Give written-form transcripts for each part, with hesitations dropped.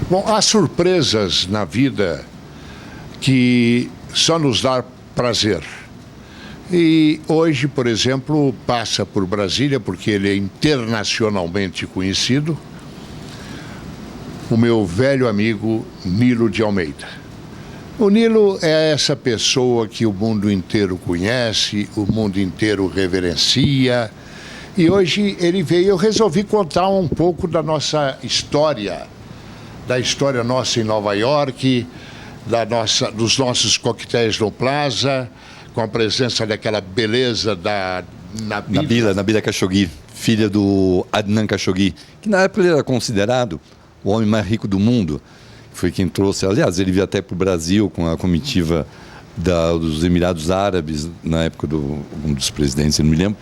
Bom, há surpresas na vida que só nos dá prazer. E hoje, por exemplo, passa por Brasília, porque ele é internacionalmente conhecido, o meu velho amigo Nilo de Almeida. O Nilo é essa pessoa que o mundo inteiro conhece, o mundo inteiro reverencia. E hoje ele veio, eu resolvi contar um pouco da nossa história, da história nossa em Nova York, dos nossos coquetéis no Plaza, com a presença daquela beleza da Nabila Khashoggi, filha do Adnan Khashoggi, que na época ele era considerado o homem mais rico do mundo. Foi quem trouxe, aliás, ele veio até para o Brasil com a comitiva dos Emirados Árabes, na época um dos presidentes, eu não me lembro,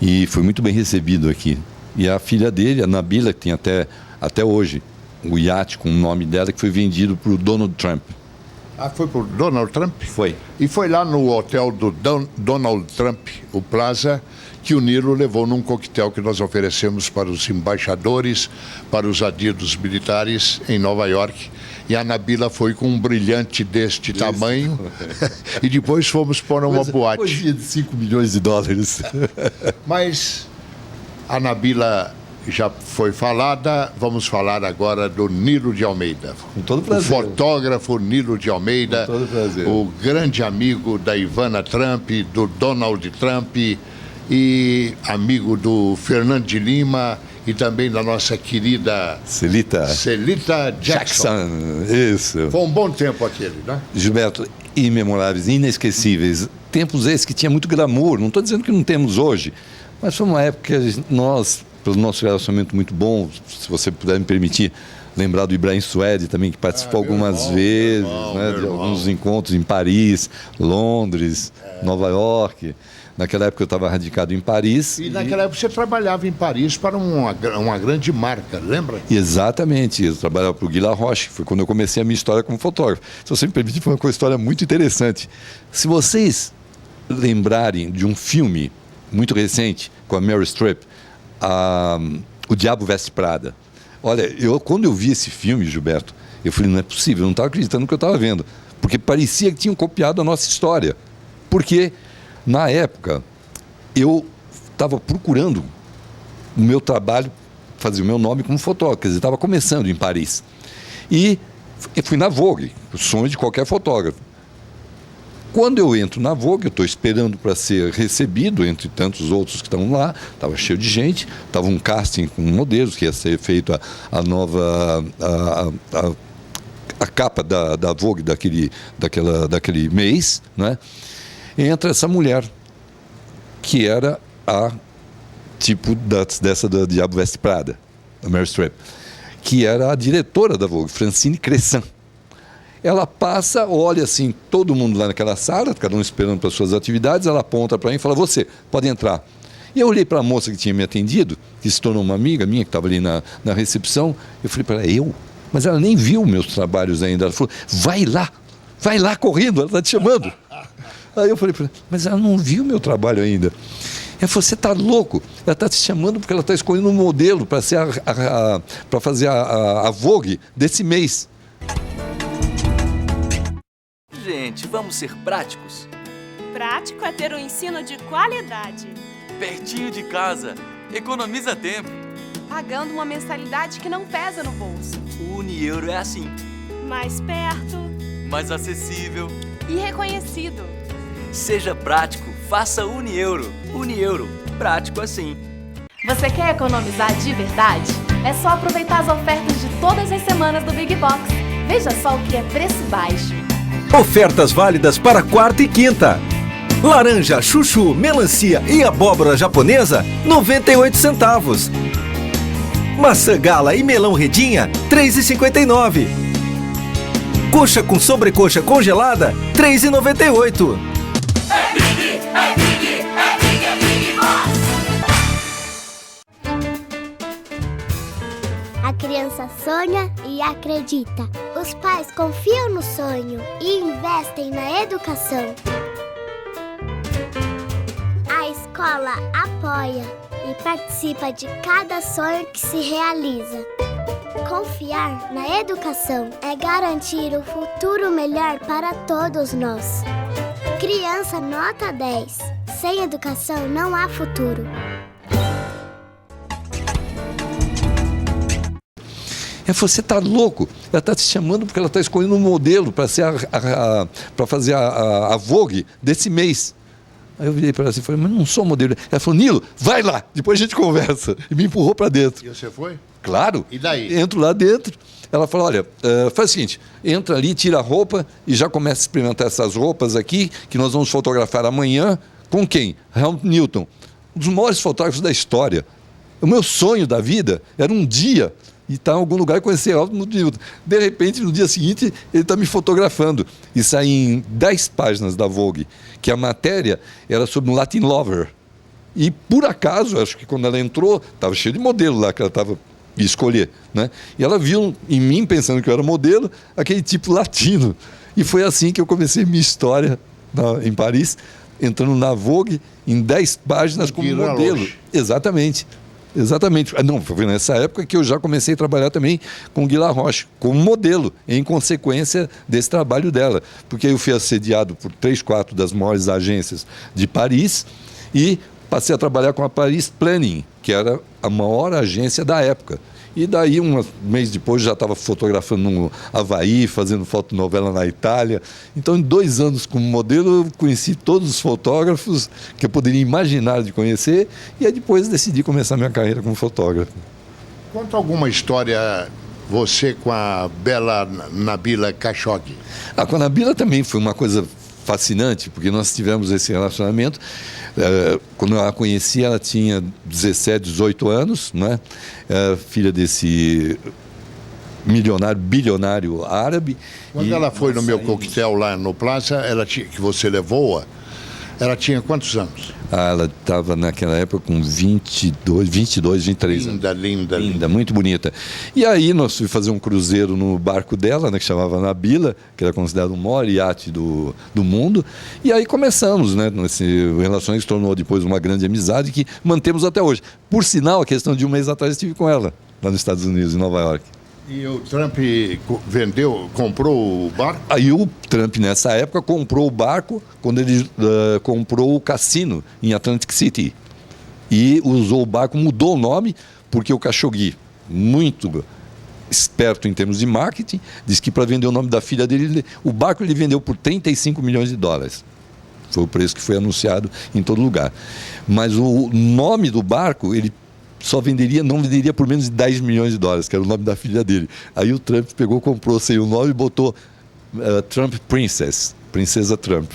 e foi muito bem recebido aqui. E a filha dele, a Nabila, que tem até hoje o iate com o nome dela, que foi vendido para o Donald Trump. Ah, foi por Donald Trump? Foi. E foi lá no hotel do Donald Trump, o Plaza, que o Nilo levou num coquetel que nós oferecemos para os embaixadores, para os adidos militares em Nova York. E a Nabila foi com um brilhante deste tamanho. E depois fomos para uma boate. Hoje de 5 milhões de dólares. Mas a Nabila já foi falada, vamos falar agora do Nilo de Almeida. Com todo prazer. O fotógrafo Nilo de Almeida, com todo prazer. O grande amigo da Ivana Trump, do Donald Trump e amigo do Fernando de Lima e também da nossa querida Celita Jackson. Isso. Foi um bom tempo aquele, né? Gilberto, imemoráveis, inesquecíveis. Tempos esses que tinha muito glamour, não estou dizendo que não temos hoje, mas foi uma época que nós, pelo nosso relacionamento muito bom, se você puder me permitir, lembrar do Ibrahim Suede também, que participou algumas vezes, de alguns encontros em Paris, Londres, Nova York. Naquela época eu estava radicado em Paris. E naquela época você trabalhava em Paris para uma grande marca, lembra? Exatamente, eu trabalhava para o Guy Laroche, foi quando eu comecei a minha história como fotógrafo. Se você me permitir, foi uma história muito interessante. Se vocês lembrarem de um filme muito recente, com a Meryl Streep, O Diabo Veste Prada. Olha, quando eu vi esse filme, Gilberto, eu falei, não é possível, eu não estava acreditando no que eu estava vendo, porque parecia que tinham copiado a nossa história. Porque, na época, eu estava procurando o meu trabalho, fazer o meu nome como fotógrafo, quer dizer, estava começando em Paris. E eu fui na Vogue, o sonho de qualquer fotógrafo. Quando eu entro na Vogue, eu estou esperando para ser recebido, entre tantos outros que estão lá, estava cheio de gente, estava um casting com modelos, que ia ser feito a nova... a capa da Vogue daquele mês, né? Entra essa mulher, que era dessa do Diabo Veste Prada, a Meryl Streep, que era a diretora da Vogue, Francine Crescent. Ela passa, olha assim, todo mundo lá naquela sala, cada um esperando para suas atividades, ela aponta para mim e fala, você, pode entrar. E eu olhei para a moça que tinha me atendido, que se tornou uma amiga minha, que estava ali na recepção, eu falei para ela, eu? Mas ela nem viu meus trabalhos ainda. Ela falou, vai lá correndo, ela está te chamando. Aí eu falei para ela, mas ela não viu meu trabalho ainda. Ela falou, você está louco? Ela está te chamando porque ela está escolhendo um modelo para fazer a Vogue desse mês. Gente, vamos ser práticos? Prático é ter um ensino de qualidade. Pertinho de casa, economiza tempo. Pagando uma mensalidade que não pesa no bolso. O Unieuro é assim. Mais perto. Mais acessível. E reconhecido. Seja prático, faça Unieuro. Unieuro, prático assim. Você quer economizar de verdade? É só aproveitar as ofertas de todas as semanas do Big Box. Veja só o que é preço baixo. Ofertas válidas para quarta e quinta. Laranja, chuchu, melancia e abóbora japonesa, 98 centavos. Maçã gala e melão redinha, 3,59. Coxa com sobrecoxa congelada, 3,98. É Big, é Big, é Big, é Big Box. A criança sonha e acredita. Os pais confiam no sonho e investem na educação. A escola apoia e participa de cada sonho que se realiza. Confiar na educação é garantir o futuro melhor para todos nós. Criança nota 10. Sem educação não há futuro. Você tá louco? Ela tá te chamando porque ela tá escolhendo um modelo para ser para fazer a Vogue desse mês. Aí eu virei para ela assim e falei, mas não sou modelo. Ela falou, Nilo, vai lá, depois a gente conversa. E me empurrou para dentro. E você foi? Claro. E daí? Entro lá dentro. Ela falou, olha, faz o seguinte, entra ali, tira a roupa e já começa a experimentar essas roupas aqui, que nós vamos fotografar amanhã. Com quem? Helmut Newton, um dos maiores fotógrafos da história. O meu sonho da vida era um dia estar em algum lugar e conhecer Helmut Newton. De repente, no dia seguinte, ele está me fotografando. E sai em 10 páginas da Vogue, que a matéria era sobre um Latin Lover. E, por acaso, acho que quando ela entrou, estava cheio de modelo lá que ela estava escolher, né? E ela viu em mim, pensando que eu era modelo, aquele tipo latino. E foi assim que eu comecei minha história em Paris, entrando na Vogue em 10 páginas como modelo. Exatamente. Exatamente. Não, foi nessa época que eu já comecei a trabalhar também com Guy Laroche, como modelo, em consequência desse trabalho dela. Porque eu fui assediado por 3, 4 das maiores agências de Paris e passei a trabalhar com a Paris Planning, que era a maior agência da época. E daí, um mês depois, já estava fotografando no Havaí, fazendo fotonovela na Itália. Então, em 2 anos como modelo, eu conheci todos os fotógrafos que eu poderia imaginar de conhecer. E aí depois decidi começar minha carreira como fotógrafo. Conta alguma história, você com a bela Nabila Khashoggi. Com a Nabila também foi uma coisa fascinante, porque nós tivemos esse relacionamento. Quando eu a conheci, ela tinha 17, 18 anos, né? Filha desse milionário, bilionário árabe. Quando ela foi no meu coquetel lá no Plaza, que você levou-a, ela tinha quantos anos? Ela estava naquela época com 22, 23 anos. Linda, muito bonita. E aí nós fomos fazer um cruzeiro no barco dela, né, que chamava Nabila, que era considerado o maior iate do mundo. E aí começamos, né? Esse relacionamento se tornou depois uma grande amizade que mantemos até hoje. Por sinal, a questão de um mês atrás estive com ela, lá nos Estados Unidos, em Nova York. E o Trump comprou o barco? Aí o Trump, nessa época, comprou o barco quando ele comprou o cassino em Atlantic City. E usou o barco, mudou o nome, porque o Khashoggi, muito esperto em termos de marketing, disse que para vender o nome da filha dele, o barco ele vendeu por $35 milhões. Foi o preço que foi anunciado em todo lugar. Mas o nome do barco, ele não venderia por menos de $10 milhões, que era o nome da filha dele. Aí o Trump pegou, comprou sem o nome e botou Trump Princess, Princesa Trump.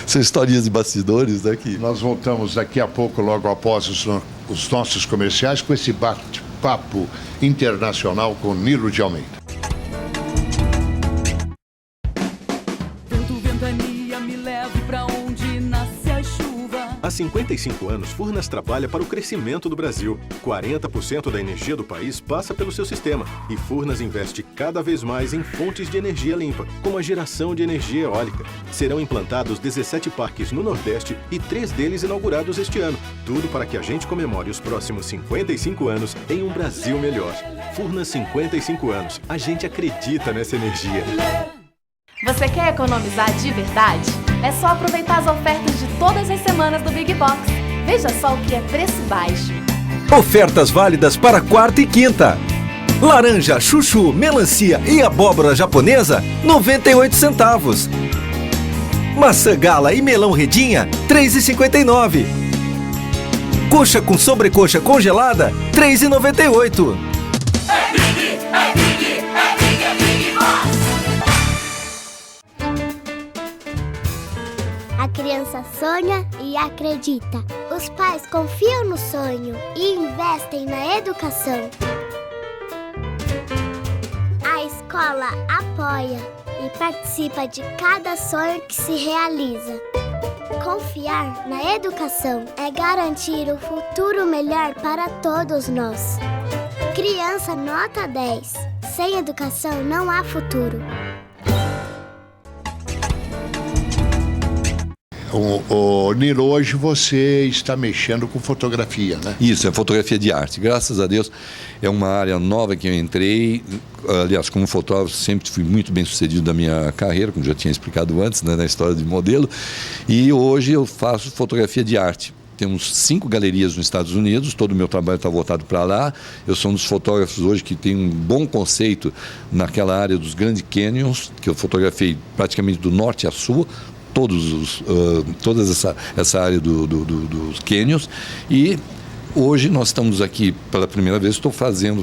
São historinhas de bastidores, né? Nós voltamos daqui a pouco, logo após os nossos comerciais, com esse bate-papo internacional com Nilo de Almeida. Vento, ventania, me leve pra onde nasce a chuva. Há 55 anos, Furnas trabalha para o crescimento do Brasil. 40% da energia do país passa pelo seu sistema. E Furnas investe cada vez mais em fontes de energia limpa, como a geração de energia eólica. Serão implantados 17 parques no Nordeste e 3 deles inaugurados este ano. Tudo para que a gente comemore os próximos 55 anos em um Brasil melhor. Furnas 55 anos. A gente acredita nessa energia. Você quer economizar de verdade? É só aproveitar as ofertas de todas as semanas do Big Box. Veja só o que é preço baixo. Ofertas válidas para quarta e quinta. Laranja, chuchu, melancia e abóbora japonesa, 98 centavos. Maçã gala e melão redinha, 3,59. Coxa com sobrecoxa congelada, 3,98. É Big, é Big, é Big, é Big Box. A criança sonha e acredita. Os pais confiam no sonho e investem na educação. A escola apoia e participa de cada sonho que se realiza. Confiar na educação é garantir o futuro melhor para todos nós. Criança nota 10. Sem educação não há futuro. Nilo, hoje você está mexendo com fotografia, né? Isso, é fotografia de arte. Graças a Deus, é uma área nova que eu entrei. Aliás, como fotógrafo, sempre fui muito bem sucedido da minha carreira, como já tinha explicado antes, né, na história de modelo. E hoje eu faço fotografia de arte. Temos 5 galerias nos Estados Unidos, todo o meu trabalho está voltado para lá. Eu sou um dos fotógrafos hoje que tem um bom conceito naquela área dos Grand Canyons, que eu fotografei praticamente do norte a sul, toda essa área dos canyons. E hoje nós estamos aqui pela primeira vez, estou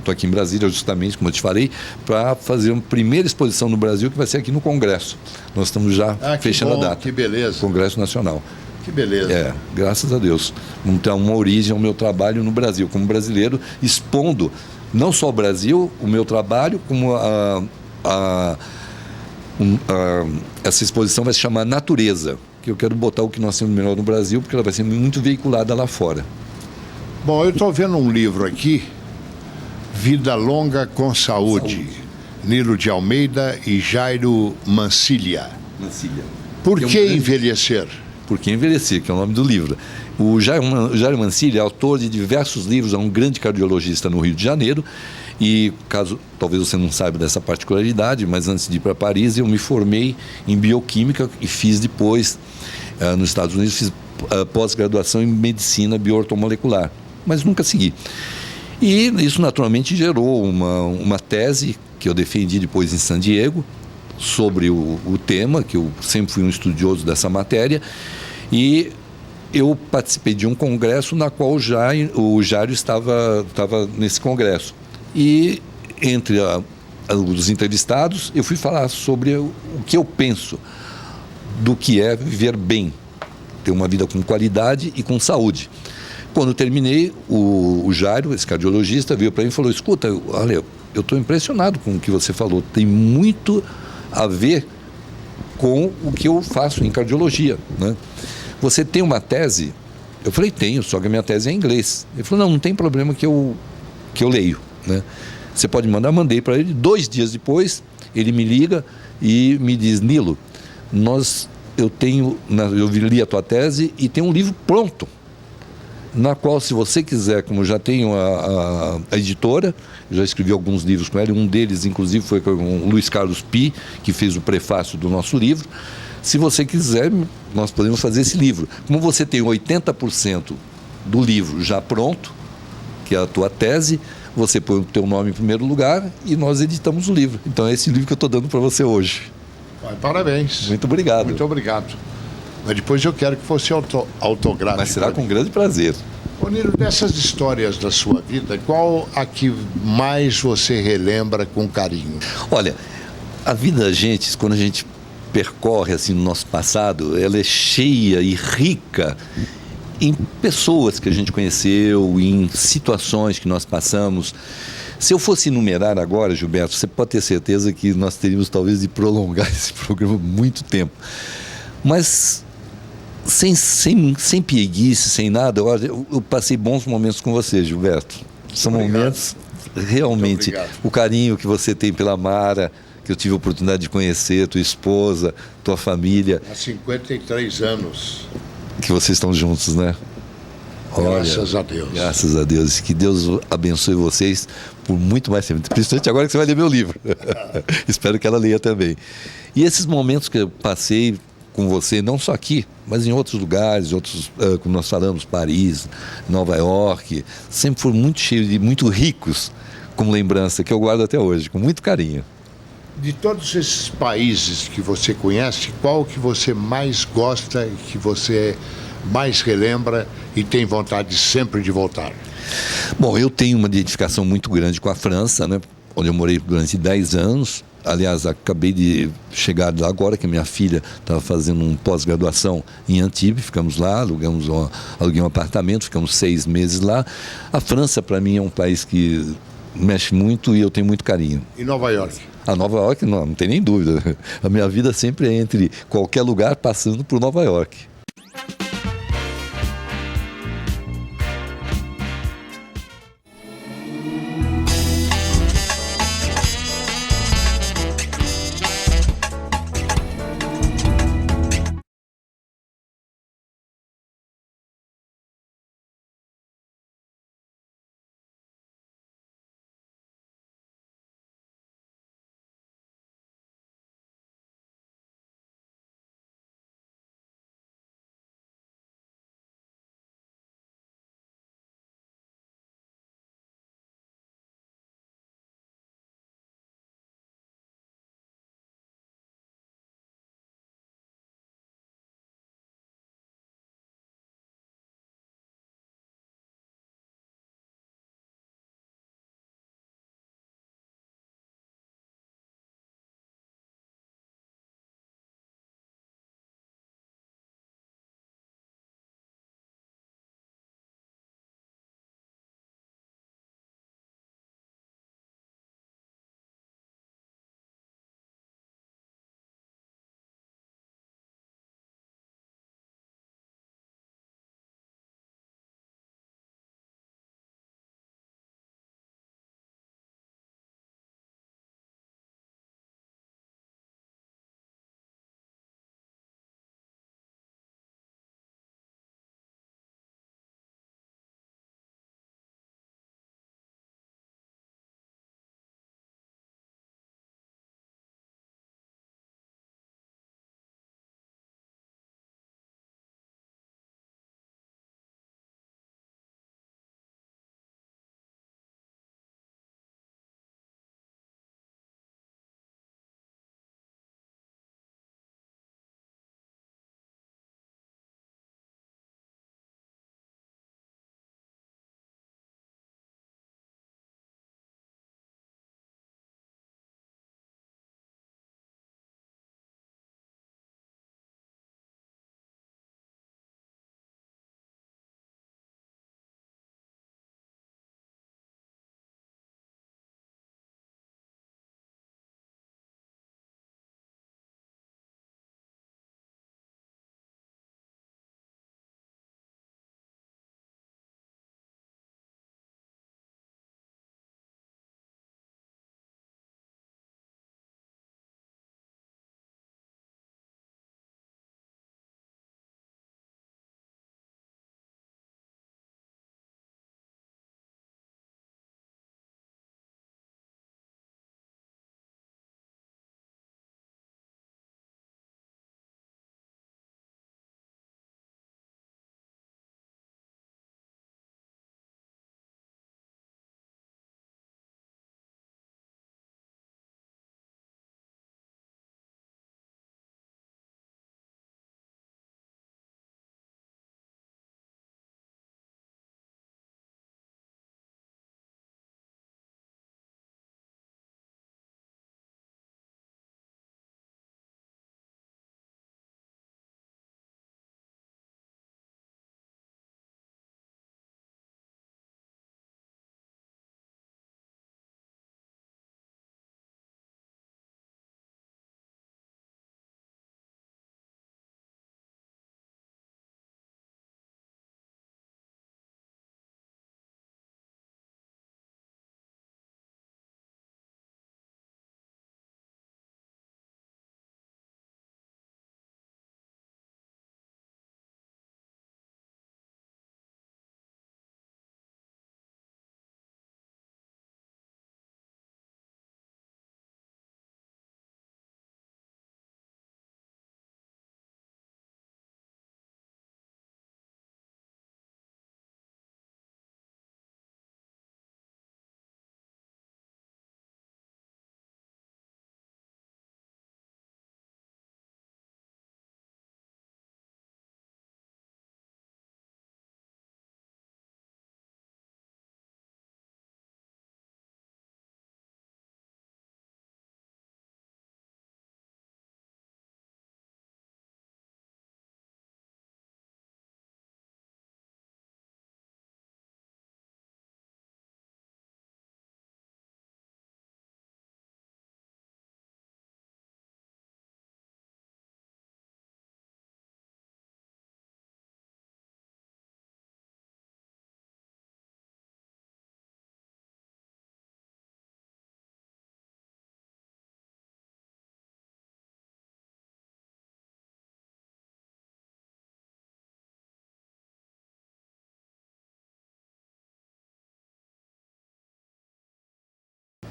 aqui em Brasília justamente, como eu te falei, para fazer uma primeira exposição no Brasil, que vai ser aqui no Congresso. Nós estamos já fechando a data. Que beleza. Congresso Nacional. Que beleza. Graças a Deus. Então, uma origem ao meu trabalho no Brasil, como brasileiro, expondo não só o Brasil, o meu trabalho, como essa exposição vai se chamar Natureza, que eu quero botar o que nós temos melhor no Brasil, porque ela vai ser muito veiculada lá fora. Bom, eu estou vendo um livro aqui, Vida Longa com Saúde. Nilo de Almeida e Jairo Mancilha. Por que envelhecer? Por que envelhecer, que é o nome do livro. O Jairo Mancilha é autor de diversos livros, é um grande cardiologista no Rio de Janeiro. E, talvez você não saiba dessa particularidade, mas antes de ir para Paris, eu me formei em bioquímica e fiz depois, nos Estados Unidos, fiz pós-graduação em medicina bioortomolecular, mas nunca segui. E isso naturalmente gerou uma tese que eu defendi depois em San Diego, sobre o tema, que eu sempre fui um estudioso dessa matéria, e eu participei de um congresso na qual o Jairo estava nesse congresso. E entre os entrevistados, eu fui falar sobre o que eu penso do que é viver bem, ter uma vida com qualidade e com saúde. Quando eu terminei, o Jairo, esse cardiologista, veio para mim e falou: escuta, olha, eu estou impressionado com o que você falou, tem muito a ver com o que eu faço em cardiologia, né? Você tem uma tese? Eu falei: tenho, só que a minha tese é em inglês. Ele falou: não tem problema que eu leio, né? Você pode mandar. Mandei para ele. 2 dias depois, ele me liga e me diz: Nilo, eu li a tua tese e tem um livro pronto, na qual, se você quiser, como eu já tenho a editora, já escrevi alguns livros com ela, um deles, inclusive, foi com o Luiz Carlos Pi, que fez o prefácio do nosso livro. Se você quiser, nós podemos fazer esse livro. Como você tem 80% do livro já pronto, que é a tua tese, você põe o teu nome em primeiro lugar e nós editamos o livro. Então é esse livro que eu estou dando para você hoje. Parabéns. Muito obrigado. Muito obrigado. Mas depois eu quero que você autografe. Mas será com grande prazer. Ô Nilo, dessas histórias da sua vida, qual a que mais você relembra com carinho? Olha, a vida da gente, quando a gente percorre assim no nosso passado, ela é cheia e rica em pessoas que a gente conheceu, em situações que nós passamos. Se eu fosse enumerar agora, Gilberto, você pode ter certeza que nós teríamos talvez de prolongar esse programa muito tempo. Mas sem pieguice, sem nada, eu passei bons momentos com você, Gilberto. São momentos, realmente, o carinho que você tem pela Mara, que eu tive a oportunidade de conhecer, tua esposa, tua família. Há 53 anos. Que vocês estão juntos, né? Graças a Deus. Graças a Deus. Que Deus abençoe vocês por muito mais tempo. Principalmente agora que você vai ler meu livro. Espero que ela leia também. E esses momentos que eu passei com você, não só aqui, mas em outros lugares, como nós falamos, Paris, Nova York, sempre foram muito cheios e muito ricos como lembrança, que eu guardo até hoje, com muito carinho. De todos esses países que você conhece, qual que você mais gosta, que você mais relembra e tem vontade sempre de voltar? Bom, eu tenho uma identificação muito grande com a França, né, onde eu morei durante 10 anos. Aliás, acabei de chegar lá agora, que minha filha estava fazendo um pós-graduação em Antibes, ficamos lá, aluguei um apartamento, ficamos 6 meses lá. A França, para mim, é um país que mexe muito e eu tenho muito carinho. E Nova York? A Nova York, não tem nem dúvida. A minha vida sempre é entre qualquer lugar, passando por Nova York.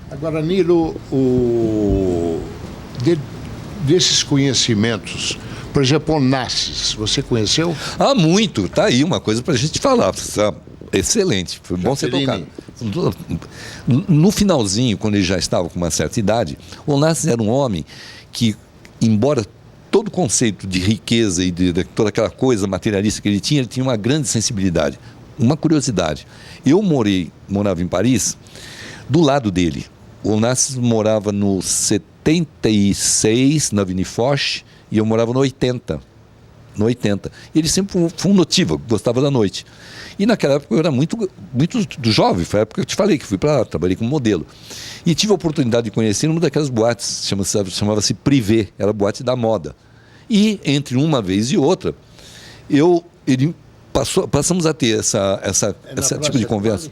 Agora, Nilo, desses conhecimentos, por exemplo, Onassis, você conheceu? Ah, muito. Tá aí uma coisa para a gente falar. Excelente. Foi bom você tocar. No finalzinho, quando ele já estava com uma certa idade, o Onassis era um homem que, embora todo o conceito de riqueza e de toda aquela coisa materialista que ele tinha uma grande sensibilidade, uma curiosidade. Eu morava em Paris, do lado dele. O Onassis morava no 76, na Avenida Foch, e eu morava no 80. Ele sempre foi um notívago, gostava da noite. E naquela época eu era muito jovem, foi a época que eu te falei, que fui para lá, trabalhei como modelo. E tive a oportunidade de conhecer uma daquelas boates, chamava-se Privé, era a boate da moda. E entre uma vez e outra, passamos a ter esse tipo de conversa.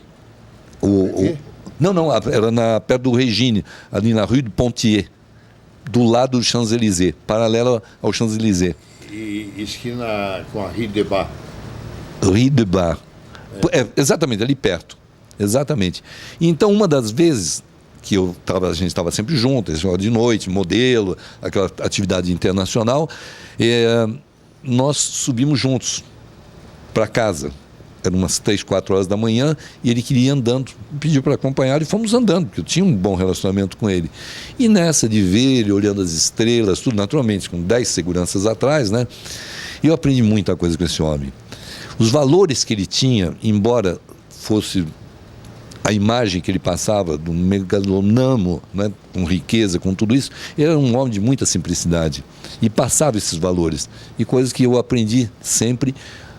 Não, era perto do Regine, ali na Rue de Pontier, do lado do Champs-Élysées, paralelo ao Champs-Élysées. E esquina com a Rue de Bar. Rue de Bar. Exatamente, ali perto. Exatamente. Então, uma das vezes que a gente estava sempre junto, de noite, modelo, aquela atividade internacional, nós subimos juntos para casa. Eram umas 3, 4 horas da manhã e ele queria ir andando, me pediu para acompanhar e fomos andando, porque eu tinha um bom relacionamento com ele. E nessa de ver ele olhando as estrelas, tudo naturalmente, com 10 seguranças atrás, né? Eu aprendi muita coisa com esse homem. Os valores que ele tinha, embora fosse a imagem que ele passava do megalonamo, né, com riqueza, com tudo isso, ele era um homem de muita simplicidade e passava esses valores. E coisas que eu aprendi sempre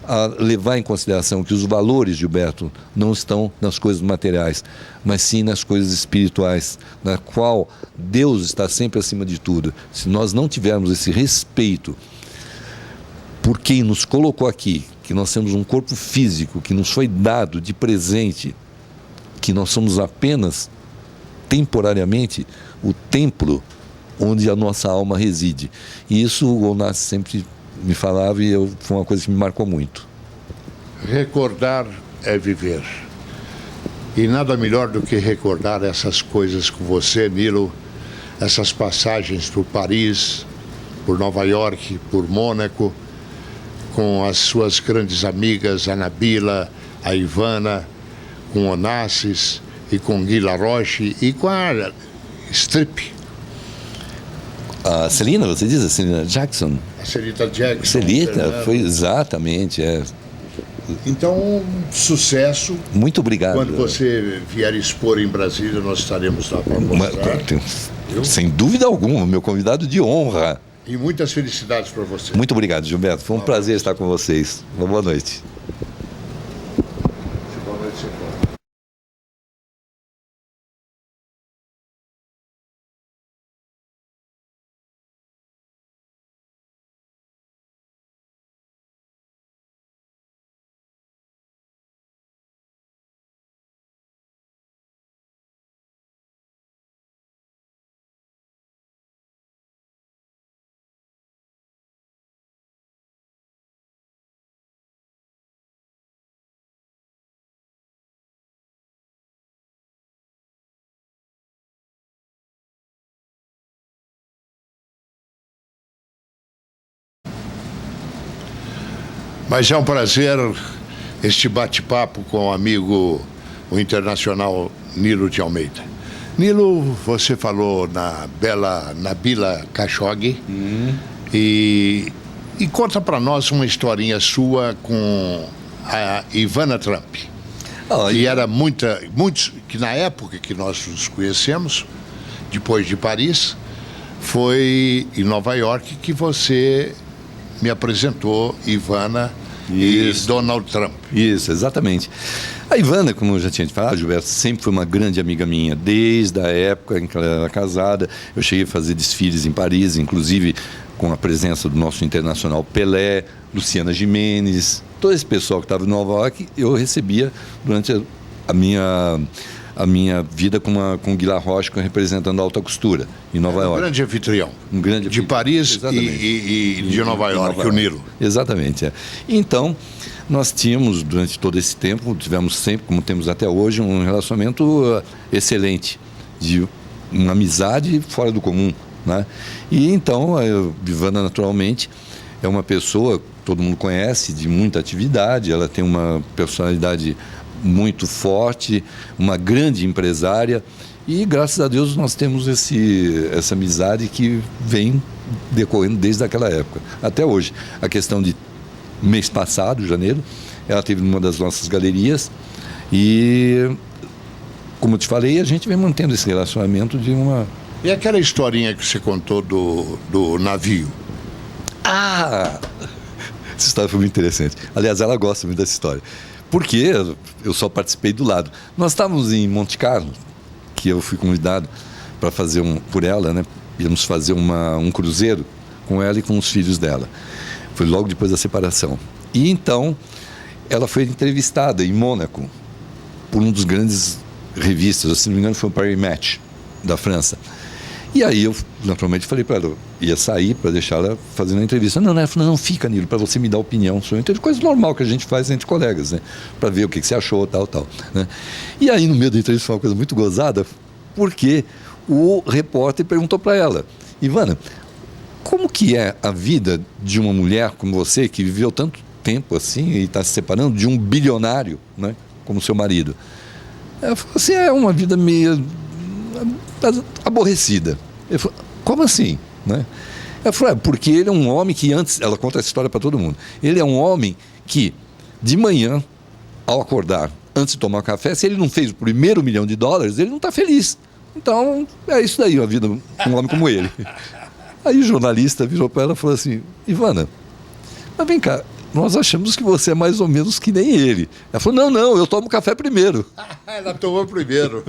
a levar em consideração, que os valores, Gilberto, não estão nas coisas materiais, mas sim nas coisas espirituais, na qual Deus está sempre acima de tudo. Se nós não tivermos esse respeito por quem nos colocou aqui, que nós temos um corpo físico que nos foi dado de presente, que nós somos apenas, temporariamente, o templo onde a nossa alma reside. E isso o Onassis sempre me falava e foi uma coisa que me marcou muito. Recordar é viver. E nada melhor do que recordar essas coisas com você, Nilo, essas passagens por Paris, por Nova York, por Mônaco, com as suas grandes amigas, a Nabila, a Ivana, com Onassis e com Guy Laroche e com a Strip. A Celina, você diz? A Celina Jackson? A Celita Jackson. Celita, foi exatamente, Então, sucesso. Muito obrigado. Quando você vier expor em Brasília, nós estaremos lá para mostrar. Sem dúvida alguma, meu convidado de honra. E muitas felicidades para você. Muito obrigado, Gilberto. Foi um prazer estar com vocês. Uma boa noite. Mas é um prazer este bate-papo com o amigo, o internacional Nilo de Almeida. Nilo, você falou na bela Nabila Khashoggi e conta para nós uma historinha sua com a Ivana Trump. Que era que na época que nós nos conhecemos, depois de Paris, foi em Nova York que você me apresentou Ivana e Donald Trump. Isso, exatamente. A Ivana, como eu já tinha te falado, Gilberto, sempre foi uma grande amiga minha, desde a época em que ela era casada. Eu cheguei a fazer desfiles em Paris, inclusive com a presença do nosso internacional Pelé, Luciana Gimenez, todo esse pessoal que estava em Nova York, eu recebia durante a minha vida com o Guy Laroche, representando a alta costura em Nova York. Um grande anfitrião. De Paris e de Nova York, o Nilo. Exatamente. Então, nós tínhamos, durante todo esse tempo, tivemos sempre, como temos até hoje, um relacionamento excelente. de uma amizade fora do comum, né? E então a Ivana, naturalmente, é uma pessoa que todo mundo conhece, de muita atividade, ela tem uma personalidade muito forte, uma grande empresária, e graças a Deus nós temos essa amizade que vem decorrendo desde aquela época até hoje. A questão de mês passado, janeiro, ela esteve numa das nossas galerias e, como eu te falei, a gente vem mantendo esse relacionamento de uma... E aquela historinha que você contou do navio? Ah! Essa história foi muito interessante. Aliás, ela gosta muito dessa história. Porque eu só participei do lado. Nós estávamos em Monte Carlo, que eu fui convidado para fazer por ela, né? Íamos fazer um cruzeiro com ela e com os filhos dela. Foi logo depois da separação. E então, ela foi entrevistada em Mônaco por um dos grandes revistas, se não me engano foi o Paris Match, da França. E aí eu, naturalmente, falei para ela, eu ia sair para deixar ela fazendo a entrevista. Não, ela falou, não, fica, Nilo, para você me dar opinião sobre a coisa normal que a gente faz entre colegas, né? Para ver o que você achou, tal, né? E aí, no meio da entrevista, foi uma coisa muito gozada, porque o repórter perguntou para ela, Ivana, como que é a vida de uma mulher como você, que viveu tanto tempo assim e está se separando de um bilionário, né, como seu marido? Ela falou assim, é uma vida meio aborrecida. Ele falou, como assim? Né? Ela falou, porque ele é um homem que antes, ela conta essa história para todo mundo, ele é um homem que de manhã, ao acordar, antes de tomar café, se ele não fez o primeiro $1 milhão, ele não está feliz. Então, é isso daí, a vida de um homem como ele. Aí o jornalista virou para ela e falou assim, Ivana, mas vem cá, nós achamos que você é mais ou menos que nem ele. Ela falou, não, eu tomo café primeiro. Ela tomou primeiro.